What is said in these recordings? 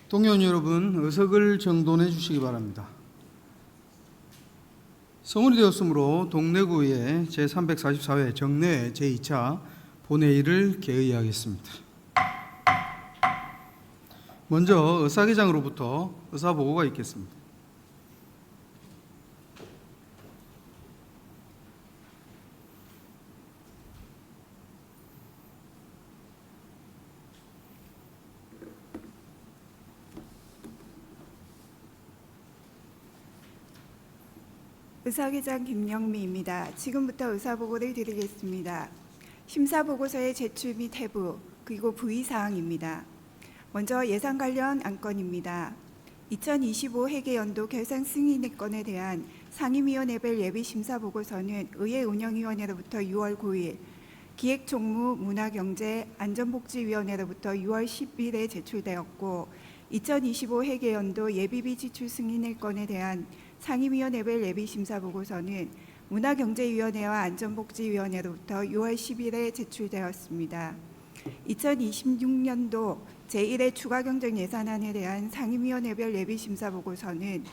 동의원 여러분, 의석을 정돈해 주시기 바랍니다. 성원이 되었으므로 동래구의 제344회 정례 제2차 본회의를 개의하겠습니다. 먼저 의사기장으로부터 의사보고가 있겠습니다. 의사기장 김영미입니다. 지금부터 의사보고를 드리겠습니다. 심사보고서의 제출 및 해부, 그리고 부의사항입니다. 먼저 예산 관련 안건입니다. 2025 회계연도 결산 승인의 건에 대한 상임위원회별 예비심사보고서는 의회운영위원회로부터 6월 9일, 기획총무 문화경제 안전복지위원회로부터 6월 10일에 제출되었고, 2025 회계연도 예비비 지출 승인의 건에 대한 상임위원회별 예비심사보고서는 문화경제위원회와 안전복지위원회로부터 6월 10일에 제출되었습니다. 2026년도 제1회 추가경정예산안에 대한 상임위원회별 예비심사보고서는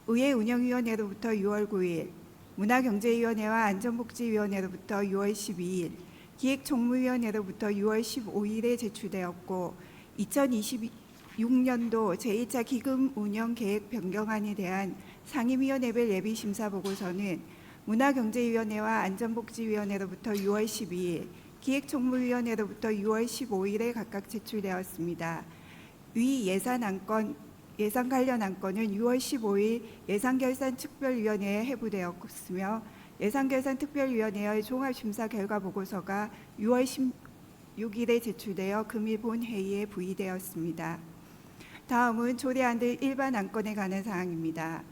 의회운영위원회로부터 6월 9일, 문화경제위원회와 안전복지위원회로부터 6월 12일, 기획총무위원회로부터 6월 15일에 제출되었고, 2026년도 제1차 기금운영계획 변경안에 대한 상임위원회별 예비심사보고서는 문화경제위원회와 안전복지위원회로부터 6월 12일, 기획총무위원회로부터 6월 15일에 각각 제출되었습니다. 위 예산 관련 안건은 6월 15일 예산결산특별위원회에 해부되었으며, 예산결산특별위원회의 종합심사 결과 보고서가 6월 16일에 제출되어 금일 본회의에 부의되었습니다. 다음은 조례안들 일반 안건에 관한 사항입니다.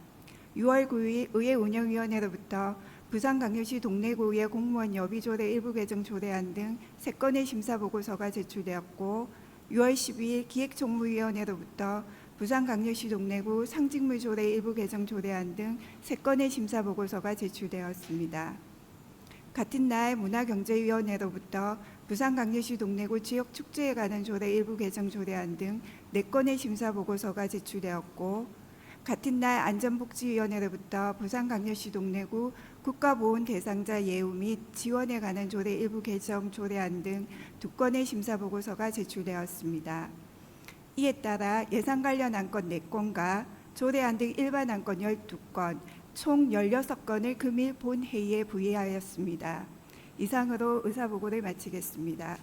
6월 9일 의회운영위원회로부터 부산광역시 동래구의 공무원 여비조례 일부 개정 조례안 등 3건의 심사보고서가 제출되었고, 6월 12일 기획총무위원회로부터 부산광역시 동래구 상직물조례 일부 개정 조례안 등 3건의 심사보고서가 제출되었습니다. 같은 날 문화경제위원회로부터 부산광역시 동래구 지역축제에 관한 조례 일부 개정 조례안 등 4건의 심사보고서가 제출되었고, 같은 날 안전복지위원회로부터 부산광역시 동래구 국가보훈 대상자 예우 및 지원에 관한 조례 일부 개정 조례안 등 2건의 심사보고서가 제출되었습니다. 이에 따라 예산 관련 안건 4건과 조례안 등 일반 안건 12건, 총 16건을 금일 본회의에 부의하였습니다. 이상으로 의사보고를 마치겠습니다.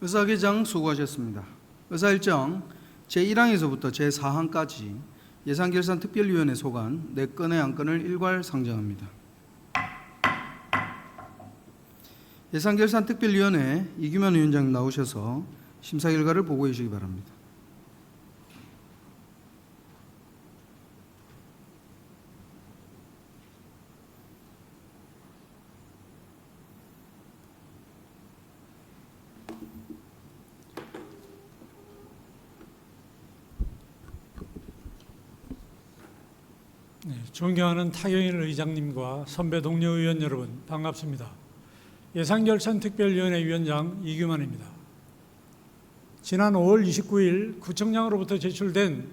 의사기장 수고하셨습니다. 의사일정 제1항에서부터 제4항까지 예산결산특별위원회 소관 4건의 안건을 일괄 상정합니다. 예산결산특별위원회 이규만 위원장 나오셔서 심사 결과를 보고해 주시기 바랍니다. 존경하는 타경일 의장님과 선배 동료 의원 여러분, 반갑습니다. 예산결산특별위원회 위원장 이규만입니다. 지난 5월 29일 구청장으로부터 제출된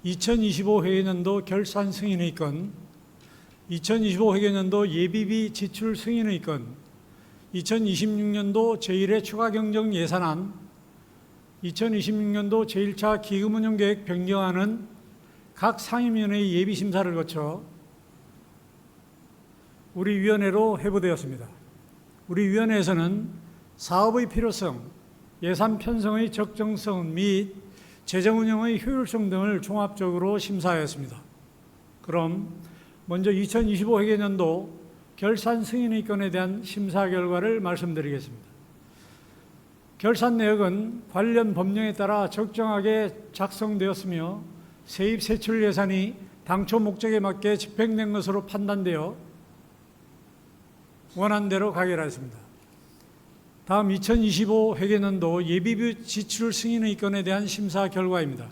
2025 회계년도 결산 승인의 건, 2025 회계년도 예비비 지출 승인의 건, 2026년도 제1회 추가경정 예산안, 2026년도 제1차 기금운용계획 변경안은 각 상임위원회의 예비심사를 거쳐 우리 위원회로 회부되었습니다. 우리 위원회에서는 사업의 필요성, 예산 편성의 적정성 및 재정운영의 효율성 등을 종합적으로 심사하였습니다. 그럼 먼저 2025 회계년도 결산 승인의 건에 대한 심사 결과를 말씀드리겠습니다. 결산 내역은 관련 법령에 따라 적정하게 작성되었으며 세입 세출 예산이 당초 목적에 맞게 집행된 것으로 판단되어 원안대로 가결하였습니다. 다음 2025 회계년도 예비비 지출 승인의 건에 대한 심사 결과입니다.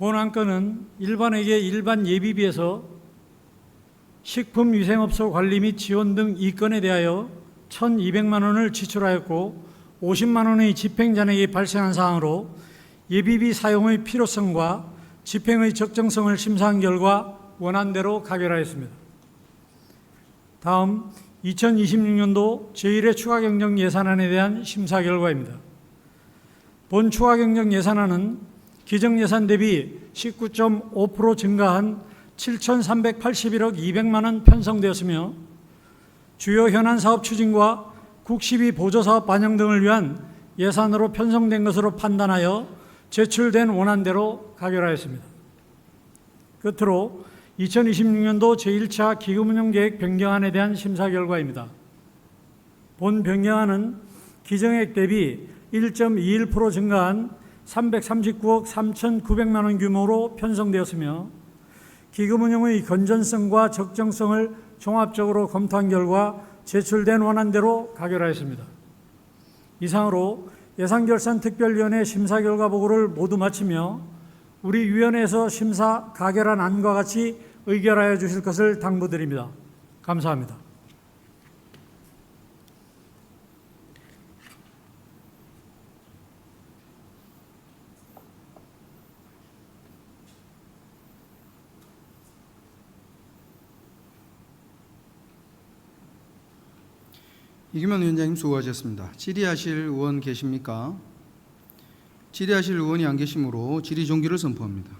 본 안건은 일반에게 일반 예비비에서 식품위생업소 관리 및 지원 등 2건에 대하여 1,200만 원을 지출하였고 50만 원의 집행잔액이 발생한 사항으로 예비비 사용의 필요성과 집행의 적정성을 심사한 결과 원안대로 가결하였습니다. 다음 2026년도 제1회 추가경정 예산안에 대한 심사 결과입니다. 본 추가경정 예산안은 기정예산 대비 19.5% 증가한 7,381억 200만 원 편성되었으며 주요 현안 사업 추진과 국시비 보조사업 반영 등을 위한 예산으로 편성된 것으로 판단하여 제출된 원안대로 가결하였습니다. 끝으로 2026년도 제1차 기금운용계획 변경안에 대한 심사 결과입니다. 본 변경안은 기정액 대비 1.21% 증가한 339억 3,900만 원 규모로 편성되었으며 기금운용의 건전성과 적정성을 종합적으로 검토한 결과 제출된 원안대로 가결하였습니다. 이상으로 예산결산특별위원회 심사 결과 보고를 모두 마치며 우리 위원회에서 심사 가결한 안과 같이 의결하여 주실 것을 당부드립니다. 감사합니다. 이규명 위원장님 수고하셨습니다. 질의하실 의원 계십니까? 질의하실 의원이 안 계시므로 질의 종기를 선포합니다.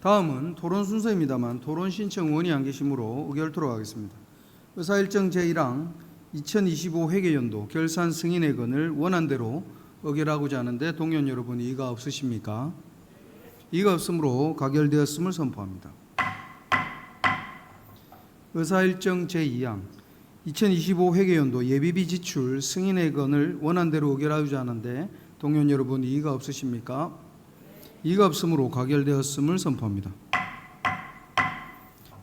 다음은 토론 순서입니다만 토론 신청 의원이 안 계시므로 의결토록 하겠습니다. 의사일정 제1항 2025 회계연도 결산 승인의건을 원안대로 의결하고자 하는데 동의원 여러분 이의가 없으십니까? 이의가 없으므로 가결되었음을 선포합니다. 의사일정 제2항 2025 회계연도 예비비 지출 승인의건을 원안대로 의결하고자 하는데 동의원 여러분 이의가 없으십니까? 이의가 없으므로 가결되었음을 선포합니다.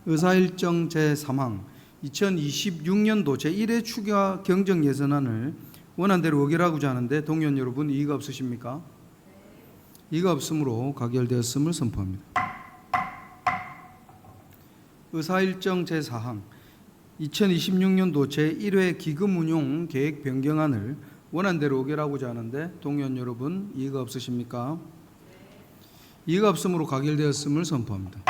의사일정 제3항 2026년도 제1회 추가 경정 예산안을 원안대로 의결하고자 하는데 동의원 여러분 이의가 없으십니까? 이의가 없으므로 가결되었음을 선포합니다. 의사일정 제4항 2026년도 제1회 기금운용 계획 변경안을 원안대로 의결하고자 하는데 동의원 여러분 이의가 없으십니까? 이의가 없으므로 가결되었음을 선포합니다.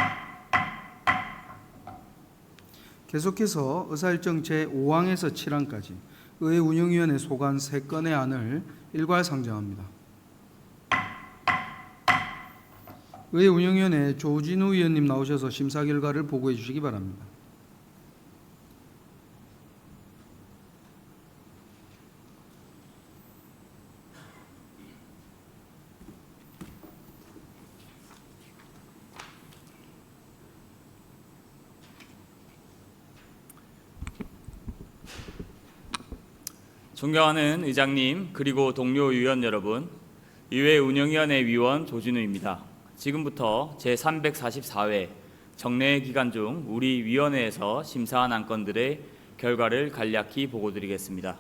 계속해서 의사일정 제5항에서 7항까지 의회운영위원회 소관 3건의 안을 일괄 상정합니다. 의회운영위원회 조진우 위원님 나오셔서 심사 결과를 보고해 주시기 바랍니다. 존경하는 의장님 그리고 동료 위원 여러분, 의회운영위원회 위원 조진우입니다. 지금부터 제344회 정례 기간 중 우리 위원회에서 심사한 안건들의 결과를 간략히 보고드리겠습니다.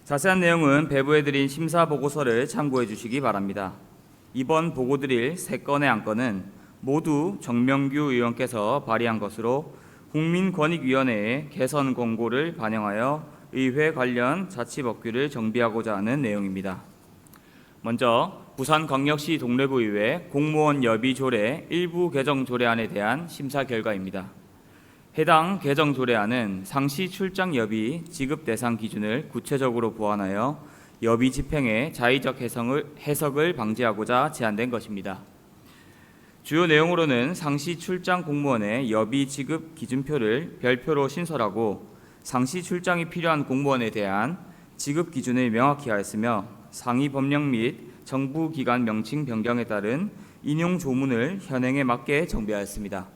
자세한 내용은 배부해드린 심사 보고서를 참고해 주시기 바랍니다. 이번 보고드릴 3건의 안건은 모두 정명규 의원께서 발의한 것으로 국민권익위원회의 개선 공고를 반영하여 의회 관련 자치법규를 정비하고자 하는 내용입니다. 먼저 부산광역시 동래구의회 공무원 여비 조례 일부 개정 조례안에 대한 심사 결과입니다. 해당 개정 조례안은 상시 출장 여비 지급 대상 기준을 구체적으로 보완하여 여비 집행의 자의적 해석을 방지하고자 제안된 것입니다. 주요 내용으로는 상시 출장 공무원의 여비 지급 기준표를 별표로 신설하고 상시 출장이 필요한 공무원에 대한 지급 기준을 명확히 하였으며 상위 법령 및 정부기관 명칭 변경에 따른 인용 조문을 현행에 맞게 정비하였습니다.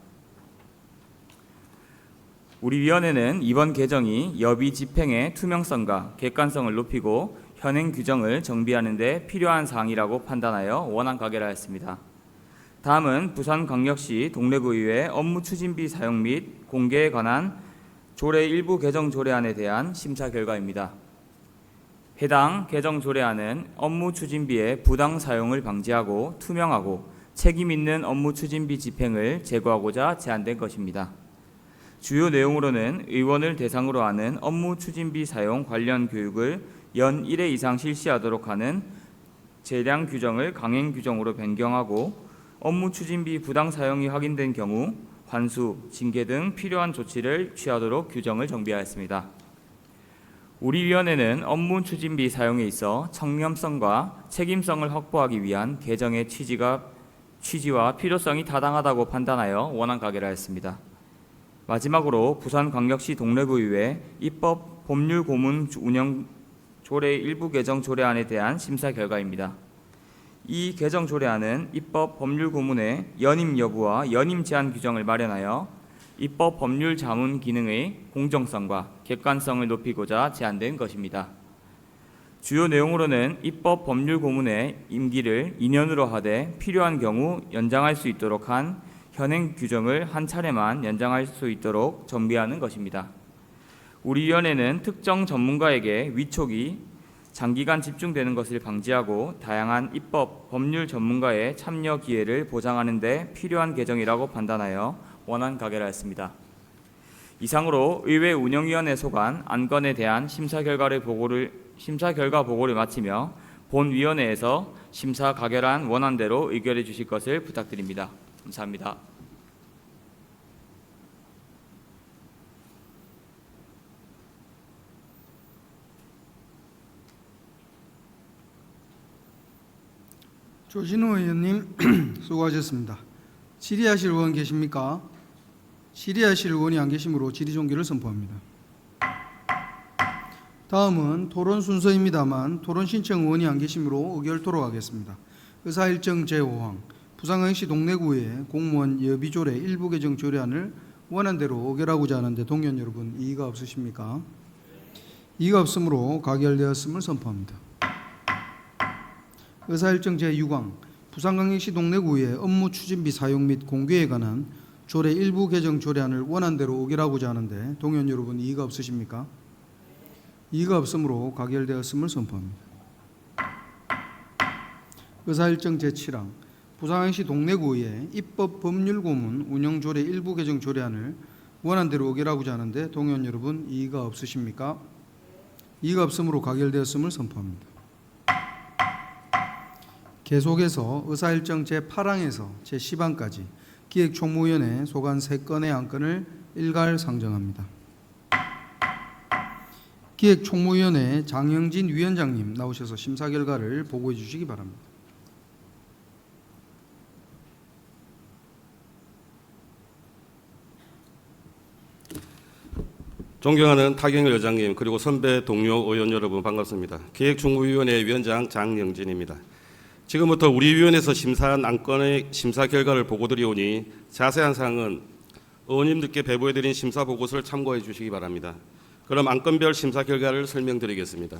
우리 위원회는 이번 개정이 여비 집행의 투명성과 객관성을 높이고 현행 규정을 정비하는 데 필요한 사항이라고 판단하여 원안 가결하였습니다. 다음은 부산광역시 동래구의회 업무추진비 사용 및 공개에 관한 조례 일부 개정 조례안에 대한 심사 결과입니다. 해당 개정 조례안은 업무 추진비의 부당 사용을 방지하고 투명하고 책임 있는 업무 추진비 집행을 제고하고자 제안된 것입니다. 주요 내용으로는 의원을 대상으로 하는 업무 추진비 사용 관련 교육을 연 1회 이상 실시하도록 하는 재량 규정을 강행 규정으로 변경하고 업무 추진비 부당 사용이 확인된 경우 환수, 징계 등 필요한 조치를 취하도록 규정을 정비하였습니다. 우리 위원회는 업무 추진비 사용에 있어 청렴성과 책임성을 확보하기 위한 개정의 취지와 필요성이 타당하다고 판단하여 원안 가결을 하였습니다. 마지막으로 부산광역시 동래구의회 입법 법률 고문 운영 조례 일부 개정 조례안에 대한 심사 결과입니다. 이 개정 조례안은 입법 법률 고문의 연임 여부와 연임 제한 규정을 마련하여 입법 법률 자문 기능의 공정성과 객관성을 높이고자 제안된 것입니다. 주요 내용으로는 입법 법률 고문의 임기를 2년으로 하되 필요한 경우 연장할 수 있도록 한 현행 규정을 한 차례만 연장할 수 있도록 정비하는 것입니다. 우리 위원회는 특정 전문가에게 위촉이 장기간 집중되는 것을 방지하고 다양한 입법, 법률 전문가의 참여 기회를 보장하는 데 필요한 개정이라고 판단하여 원안 가결하였습니다. 이상으로 의회 운영위원회 소관 안건에 대한 심사 결과 보고를 마치며 본위원회에서 심사 가결한 원안대로 의결해 주실 것을 부탁드립니다. 감사합니다. 조진우 의원님 수고하셨습니다. 질의하실 의원 계십니까? 질의하실 의원이 안 계시므로 질의 종결을 선포합니다. 다음은 토론 순서입니다만 토론 신청 의원이 안 계시므로 의결토록 하겠습니다. 의사일정 제5항 부산광역시 동래구의 공무원 예비조례 일부 개정 조례안을 원안대로 의결하고자 하는데 동의원 여러분 이의가 없으십니까? 이의가 없으므로 가결되었음을 선포합니다. 의사일정 제6항 부산광역시 동래구의 업무 추진비 사용 및 공개에 관한 조례 일부 개정 조례안을 원안대로 의결하고자 하는데 동의원 여러분 이의가 없으십니까? 이의가 없으므로 가결되었음을 선포합니다. 의사일정 제7항 부산광역시 동래구의 입법 법률 고문 운영 조례 일부 개정 조례안을 원안대로 의결하고자 하는데 동의원 여러분 이의가 없으십니까? 이의가 없으므로 가결되었음을 선포합니다. 계속해서 의사일정 제8항에서 제10항까지 기획총무위원회 소관 3건의 안건을 일괄 상정합니다. 기획총무위원회 장영진 위원장님 나오셔서 심사 결과를 보고해 주시기 바랍니다. 존경하는 타경일 의장님 그리고 선배 동료 의원 여러분 반갑습니다. 기획총무위원회 위원장 장영진입니다. 지금부터 우리 위원회에서 심사한 안건의 심사 결과를 보고드리오니 자세한 사항은 의원님들께 배부해드린 심사 보고서를 참고해 주시기 바랍니다. 그럼 안건별 심사 결과를 설명드리겠습니다.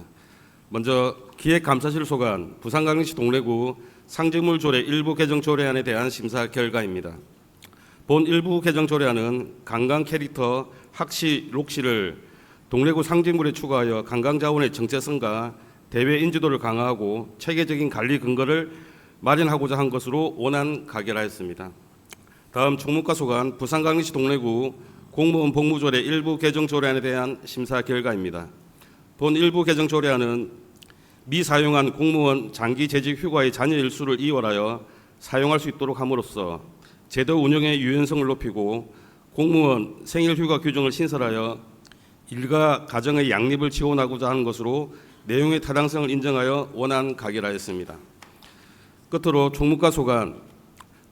먼저 기획감사실 소관 부산광역시 동래구 상징물 조례 일부 개정 조례안에 대한 심사 결과입니다. 본 일부 개정 조례안은 관광 캐릭터 학시, 록시를 동래구 상징물에 추가하여 관광자원의 정체성과 대외 인지도를 강화하고 체계적인 관리 근거를 마련하고자 한 것으로 원안 가결하였습니다. 다음 총무과 소관 부산광역시 동래구 공무원 복무조례 일부 개정 조례안에 대한 심사 결과입니다. 본 일부 개정 조례안은 미사용한 공무원 장기 재직 휴가의 잔여 일수를 이월하여 사용할 수 있도록 함으로써 제도 운영의 유연성을 높이고 공무원 생일 휴가 규정을 신설하여 일가 가정의 양립을 지원하고자 하는 것으로 내용의 타당성을 인정하여 원안 가결하였습니다. 끝으로 총무과 소관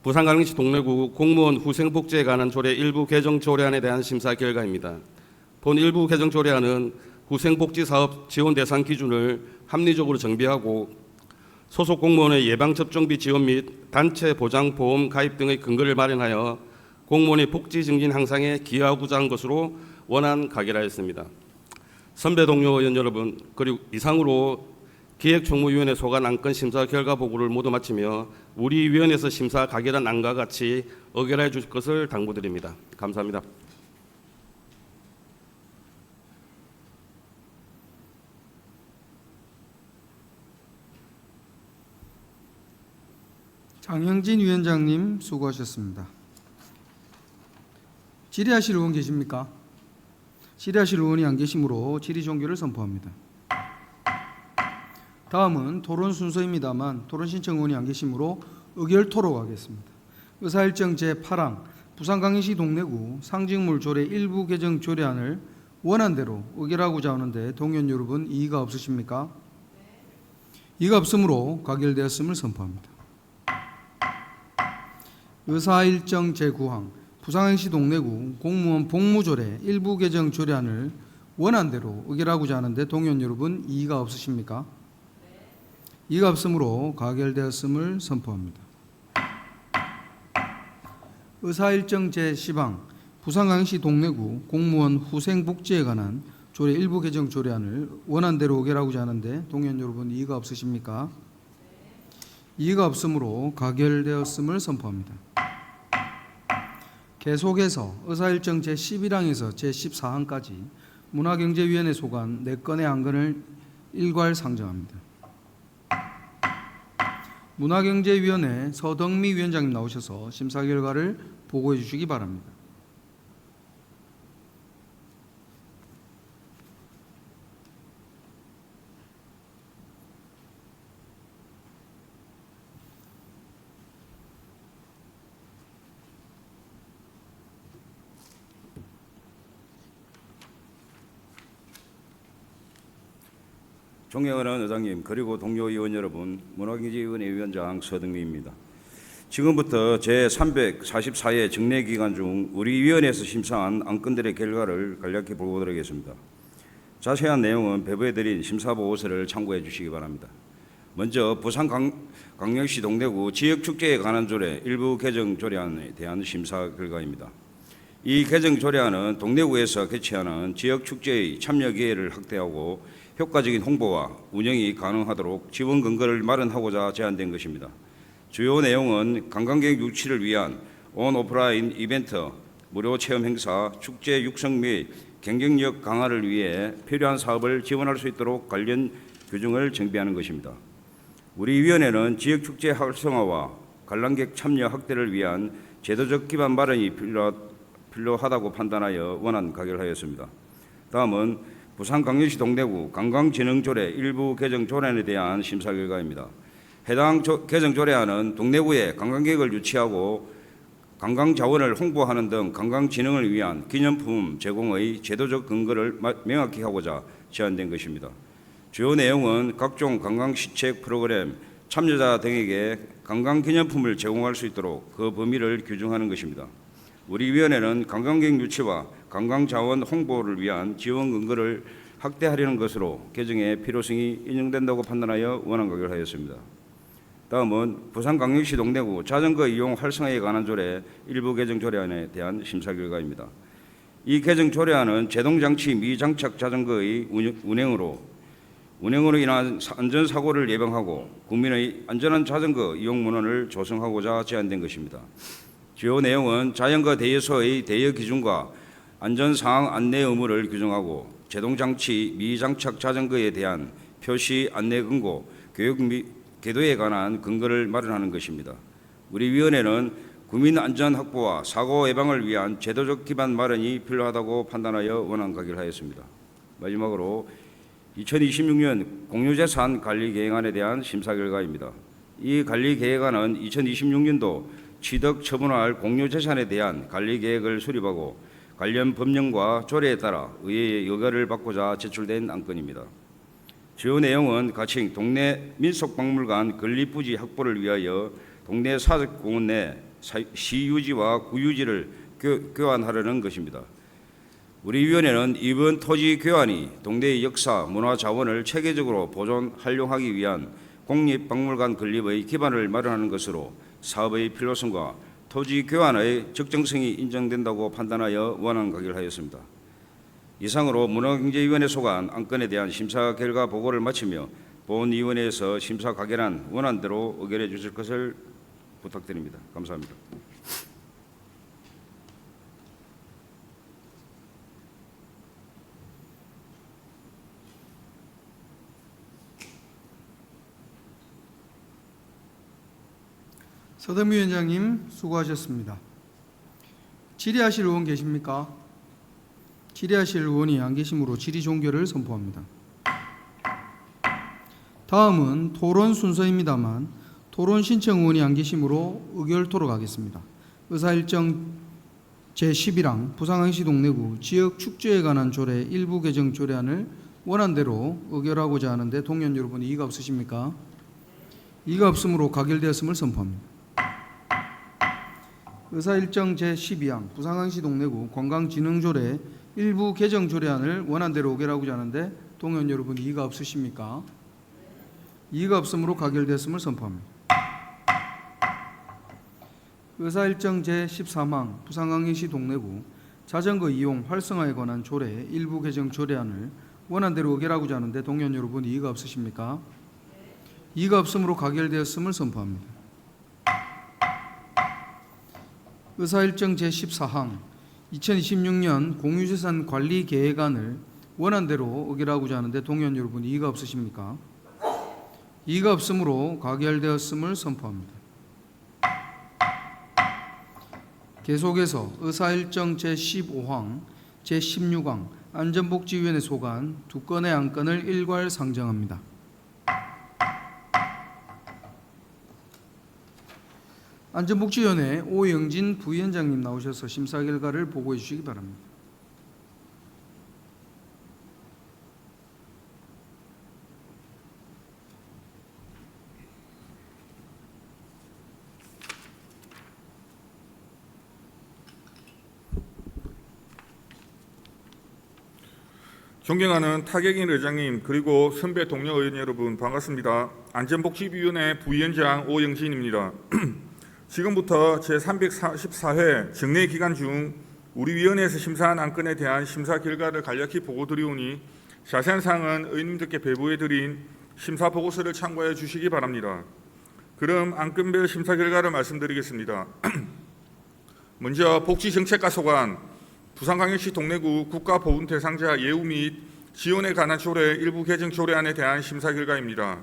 부산광역시 동래구 공무원 후생복지에 관한 조례 일부 개정 조례안에 대한 심사 결과입니다. 본 일부 개정 조례안은 후생복지사업 지원 대상 기준을 합리적으로 정비하고 소속 공무원의 예방접종비 지원 및 단체 보장보험 가입 등의 근거를 마련하여 공무원의 복지 증진 향상에 기여하고자 한 것으로 원안 가결하였습니다. 선배 동료 의원 여러분, 그리고 이상으로 기획총무위원회 소관 안건 심사 결과 보고를 모두 마치며 우리 위원회에서 심사 가결한 안과 같이 의결해 주실 것을 당부드립니다. 감사합니다. 장영진 위원장님 수고하셨습니다. 질의하실 의원 계십니까? 질의하실 의원이 안 계시므로 질의 종결을 선포합니다. 다음은 토론 순서입니다만 토론 신청 의원이 안 계시므로 의결 토론하겠습니다. 의사일정 제8항 부산광역시 동래구 상징물 조례 일부 개정 조례안을 원안대로 의결하고자 하는데 동의원 여러분 이의가 없으십니까? 이의가 없으므로 가결되었음을 선포합니다. 의사일정 제9항 부산광역시 동래구 공무원 복무조례 일부 개정 조례안을 원안대로 의결하고자 하는데 동의원 여러분 이의가 없으십니까? 이의가 없으므로 가결되었음을 선포합니다. 의사일정 제10항 부산광역시 동래구 공무원 후생복지에 관한 조례 일부 개정 조례안을 원안대로 의결하고자 하는데 동의원 여러분 이의가 없으십니까? 이의가 없으므로 가결되었음을 선포합니다. 계속해서 의사일정 제11항에서 제14항까지 문화경제위원회 소관 4건의 안건을 일괄 상정합니다. 문화경제위원회 서덕미 위원장님 나오셔서 심사 결과를 보고해 주시기 바랍니다. 존경하는 의장님 그리고 동료 의원 여러분, 문화경제위원회 위원장 서등미입니다. 지금부터 제344회 정례 기간 중 우리 위원회에서 심사한 안건들의 결과를 간략히 보고드리겠습니다. 자세한 내용은 배부해드린 심사보고서를 참고해 주시기 바랍니다. 먼저 부산광역시 동래구 지역축제에 관한 조례 일부 개정 조례안에 대한 심사 결과입니다. 이 개정 조례안은 동래구에서 개최하는 지역축제의 참여 기회를 확대하고 효과적인 홍보와 운영이 가능하도록 지원 근거를 마련하고자 제안된 것입니다. 주요 내용은 관광객 유치를 위한 온오프라인 이벤트, 무료 체험 행사, 축제 육성 및 경쟁력 강화를 위해 필요한 사업을 지원할 수 있도록 관련 규정을 정비하는 것입니다. 우리 위원회는 지역축제 활성화와 관람객 참여 확대를 위한 제도적 기반 마련이 필요하다고 판단하여 원안 가결하였습니다. 다음은 부산광역시 동래구 관광진흥조례 일부 개정 조례안에 대한 심사 결과입니다. 해당 개정 조례안은 동래구에 관광객을 유치하고 관광자원을 홍보하는 등 관광진흥을 위한 기념품 제공의 제도적 근거를 명확히 하고자 제안된 것입니다. 주요 내용은 각종 관광시책 프로그램 참여자 등에게 관광기념품을 제공할 수 있도록 그 범위를 규정하는 것입니다. 우리 위원회는 관광객 유치와 관광자원 홍보를 위한 지원 근거를 확대하려는 것으로 개정의 필요성이 인정된다고 판단하여 원안 가결하였습니다. 다음은 부산광역시 동래구 자전거 이용 활성화에 관한 조례 일부 개정 조례안에 대한 심사 결과입니다. 이 개정 조례안은 제동장치 미장착 자전거의 운행으로 인한 안전사고를 예방하고 국민의 안전한 자전거 이용 문화를 조성하고자 제안된 것입니다. 주요 내용은 자전거 대여소의 대여 기준과 안전사항 안내 의무를 규정하고 제동장치 미장착 자전거에 대한 표시 안내 권고, 교육 및 계도에 관한 근거를 마련하는 것입니다. 우리 위원회는 국민 안전 확보와 사고 예방을 위한 제도적 기반 마련이 필요하다고 판단하여 원안 가결하였습니다. 마지막으로 2026년 공유재산 관리계획안에 대한 심사 결과입니다. 이 관리계획안은 2026년도 취득 처분할 공유재산에 대한 관리계획을 수립하고 관련 법령과 조례에 따라 의회의 의결을 받고자 제출된 안건입니다. 주요 내용은 가칭 동네 민속박물관 건립부지 확보를 위하여 동네 사적공원 내 시유지와 구유지를 교환하려는 것입니다. 우리 위원회는 이번 토지 교환이 동네의 역사, 문화 자원을 체계적으로 보존, 활용하기 위한 공립박물관 건립의 기반을 마련하는 것으로 사업의 필요성과 토지 교환의 적정성이 인정된다고 판단하여 원안 가결하였습니다. 이상으로 문화경제위원회 소관 안건에 대한 심사 결과 보고를 마치며 본위원회에서 심사 가결한 원안대로 의결해 주실 것을 부탁드립니다. 감사합니다. 서대미 위원장님 수고하셨습니다. 질의하실 의원 계십니까? 질의하실 의원이 안 계시므로 질의 종결을 선포합니다. 다음은 토론 순서입니다만 토론 신청 의원이 안 계시므로 의결토록 하겠습니다. 의사일정 제11항 부산항시 동래구 지역 축제에 관한 조례 일부 개정 조례안을 원안대로 의결하고자 하는데 동의원 여러분 이의가 없으십니까? 이의가 없으므로 가결되었음을 선포합니다. 의사일정 제12항 부산항시 동래구 관광진흥조례 일부 개정 조례안을 원안대로 의결하고자 하는데 동의원 여러분 이의가 없으십니까? 이의가 없으므로 가결되었음을 선포합니다. 의사일정 제13항 부산광역시 동래구 자전거 이용 활성화에 관한 조례 일부 개정 조례안을 원안대로 의결하고자 하는데 동의원 여러분 이의가 없으십니까? 이의가 없으므로 가결되었음을 선포합니다. 의사일정 제14항 2026년 공유재산 관리 계획안을 원안대로 의결하고자 하는데 동의원 여러분 이의가 없으십니까? 이의가 없으므로 가결되었음을 선포합니다. 계속해서 의사일정 제15항, 제16항 안전복지위원회 소관 두 건의 안건을 일괄 상정합니다. 안전복지위원회 오영진 부위원장님 나오셔서 심사 결과를 보고해 주시기 바랍니다. 존경하는 타격인 의장님 그리고 선배 동료 의원 여러분 반갑습니다. 안전복지위원회 부위원장 오영진입니다. 지금부터 제344회 정례 기간 중 우리 위원회에서 심사한 안건에 대한 심사 결과를 간략히 보고드리오니 자세한 사항은 의원님들께 배부해드린 심사 보고서를 참고해 주시기 바랍니다. 그럼 안건별 심사 결과를 말씀드리겠습니다. 먼저 복지정책과 소관 부산광역시 동래구 국가보훈 대상자 예우 및 지원에 관한 조례 일부 개정 조례안에 대한 심사 결과입니다.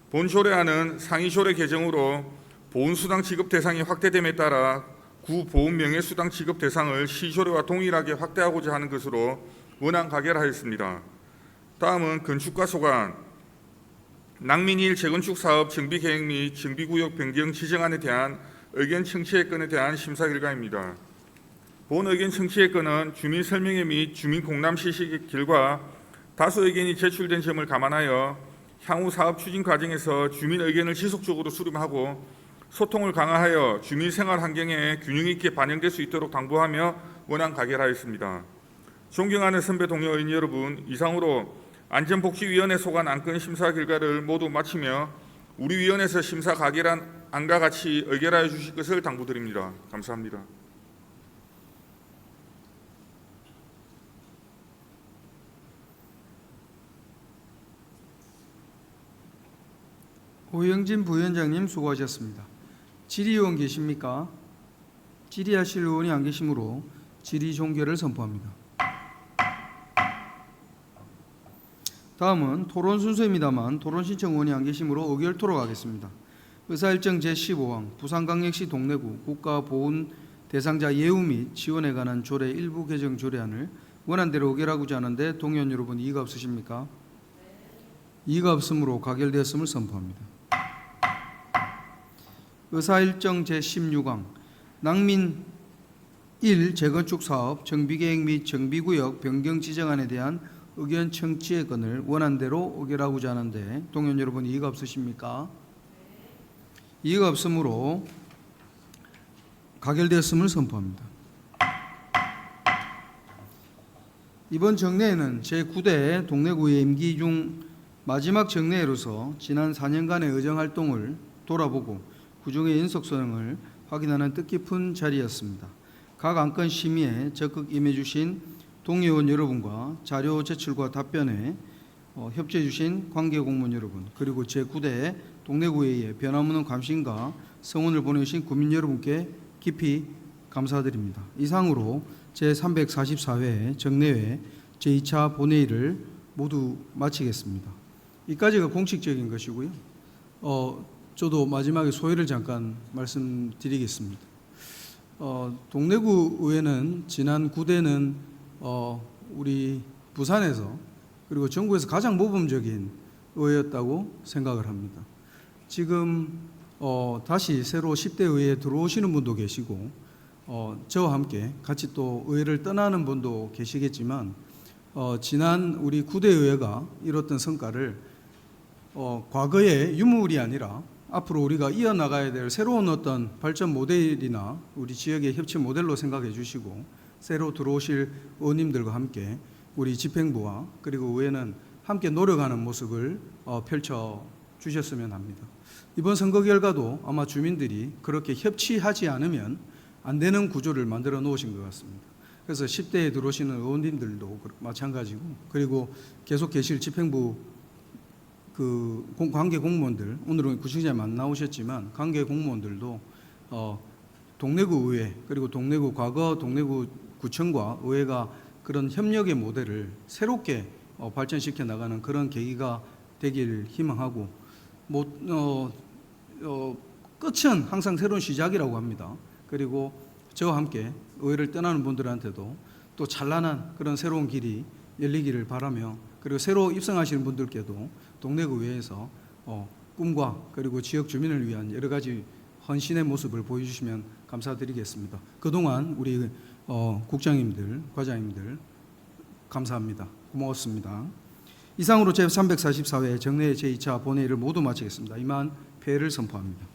본 조례안은 상위 조례 개정으로 보훈수당 지급 대상이 확대됨에 따라 구 보훈명예수당 지급 대상을 시조례와 동일하게 확대하고자 하는 것으로 원안 가결하였습니다. 다음은 건축과 소관 낭민일 재건축 사업 정비 계획 및 정비구역 변경 지정안에 대한 의견 청취의 건에 대한 심사 결과입니다. 본 의견 청취의 건은 주민 설명회 및 주민 공람 실시 결과 다수 의견이 제출된 점을 감안하여 향후 사업 추진 과정에서 주민 의견을 지속적으로 수렴하고 소통을 강화하여 주민 생활 환경에 균형 있게 반영될 수 있도록 당부하며 원안 가결하였습니다. 존경하는 선배 동료 의원 여러분, 이상으로 안전복지위원회 소관 안건 심사 결과를 모두 마치며 우리 위원회에서 심사 가결한 안과 같이 의결하여 주실 것을 당부드립니다. 감사합니다. 오영진 부위원장님 수고하셨습니다. 질의의원 계십니까? 질의하실 의원이 안 계시므로 질의 종결을 선포합니다. 다음은 토론 순서입니다만 토론 신청 의원이 안 계시므로 의결토록 하겠습니다. 의사일정 제15항 부산광역시 동래구 국가보훈 대상자 예우 및 지원에 관한 조례 일부 개정 조례안을 원안대로 의결하고자 하는데 동의원 여러분 이의가 없으십니까? 이의가 없으므로 가결되었음을 선포합니다. 의사일정 제16항 낭민 1 재건축 사업 정비계획 및 정비구역 변경 지정안에 대한 의견 청취의 건을 원안대로 의결하고자 하는데 동의원 여러분 이의가 없으십니까? 이의가 없으므로 가결되었음을 선포합니다. 이번 정례에는 제9대 동래구의 임기 중 마지막 정례로서 지난 4년간의 의정활동을 돌아보고 구중의 연속성을 확인하는 뜻깊은 자리였습니다. 각 안건 심의에 적극 임해주신 동의원 여러분과 자료 제출과 답변에 협조해 주신 관계공무원 여러분 그리고 제9대 동래구회의 변함없는 관심과 성원을 보내주신 국민 여러분께 깊이 감사드립니다. 이상으로 제344회 정례회 제2차 본회의를 모두 마치겠습니다. 이까지가 공식적인 것이고요. 저도 마지막에 소회를 잠깐 말씀드리겠습니다. 동래구 의회는 지난 9대는 우리 부산에서 그리고 전국에서 가장 모범적인 의회였다고 생각을 합니다. 지금 다시 새로 10대 의회에 들어오시는 분도 계시고 저와 함께 같이 또 의회를 떠나는 분도 계시겠지만 지난 우리 9대 의회가 이뤘던 성과를 과거의 유물이 아니라 앞으로 우리가 이어나가야 될 새로운 어떤 발전 모델이나 우리 지역의 협치 모델로 생각해 주시고 새로 들어오실 의원님들과 함께 우리 집행부와 그리고 의회는 함께 노력하는 모습을 펼쳐 주셨으면 합니다. 이번 선거 결과도 아마 주민들이 그렇게 협치하지 않으면 안 되는 구조를 만들어 놓으신 것 같습니다. 그래서 10대에 들어오시는 의원님들도 마찬가지고 그리고 계속 계실 집행부 관계 공무원들, 오늘은 구청장님 안 나오셨지만 관계 공무원들도 동래구 의회 그리고 동래구 과거 동래구 구청과 의회가 그런 협력의 모델을 새롭게 발전시켜 나가는 그런 계기가 되길 희망하고 끝은 항상 새로운 시작이라고 합니다. 그리고 저와 함께 의회를 떠나는 분들한테도 또 찬란한 그런 새로운 길이 열리기를 바라며 그리고 새로 입성하시는 분들께도 동래구 의회에서 꿈과 그리고 지역 주민을 위한 여러 가지 헌신의 모습을 보여주시면 감사드리겠습니다. 그동안 우리 국장님들, 과장님들 감사합니다. 고마웠습니다. 이상으로 제344회 정례 제2차 본회의를 모두 마치겠습니다. 이만 폐회를 선포합니다.